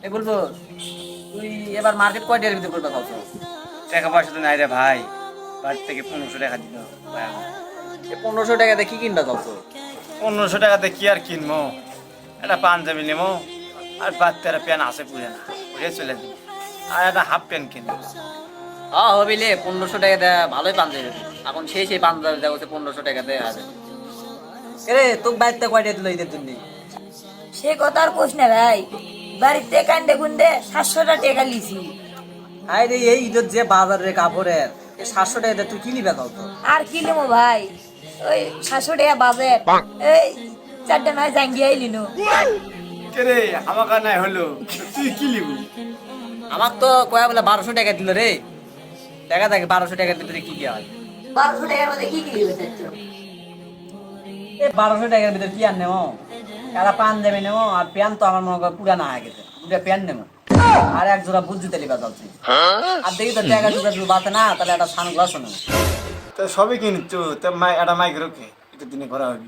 এ বলবো তুই এবার মার্কেট কয় টাকার ভিতরে করবে ভাবছো? টাকা পয়সা তো নাই রে ভাই, বাড়ি থেকে 1500 টাকা দিল। 1500 টাকাতে কি কিনবা ভাবছো? 1500 টাকাতে কি আর কিনবো? একটা পাঞ্জাবি নেবো, আর বাচ্চারা প্যান্ট আছে পুরে না, উঠে চলে যাবো, আর একটা হাফ প্যান্ট কিনবো। হ্যাঁ হবিলে 1500 টাকাতে ভালোই পাঞ্জাবি এখন সেই পাঞ্জাবি দেওয়া হচ্ছে 1500 টাকাতে আছে। এরে তোর বাড়িতে কয় টাকা দিল ঈদের জন্য? সে কথা আর কোস না ভাই, বাড়িতে কান্দে কুন্দে 700 টাকা লিছি। আরে রে এই ঈদের যে বাজারের কাপড়ের 700 টাকাতে তুই কি নিবে তো? আর কি লিমো ভাই, ওই 700 টাকা বাজেট, এই 4টা নয় জাঙ্গিয়া লিনু। কে রে আমাকে নাই হলো, তুই কি লিবু? আমার তো কয়া বলে 1200 টাকা দিল রে। টাকা থাকে 1200 টাকার ভিতরে কি কি হয়? 1200 টাকার মধ্যে কি কি লিবে চাচ্ছ? এই 1200 টাকার ভিতরে কি আর নেবো? একটা পাঞ্জাবি নেবো, আর প্যান্ট তো আমার মনে করে পুরানা হয়ে গেছে, দুটা প্যান্ট নেবো, আর এক জোড়া বুট জুতা লিবা চাচ্ছি। আর দেখি তো টাকা টুকা যদি বাঁচে না, তাহলে একটা সানগ্লাসও নেবো। তো সবই কিনছো, তো একটা মাইক রোকে এটা দিনে করা হবে।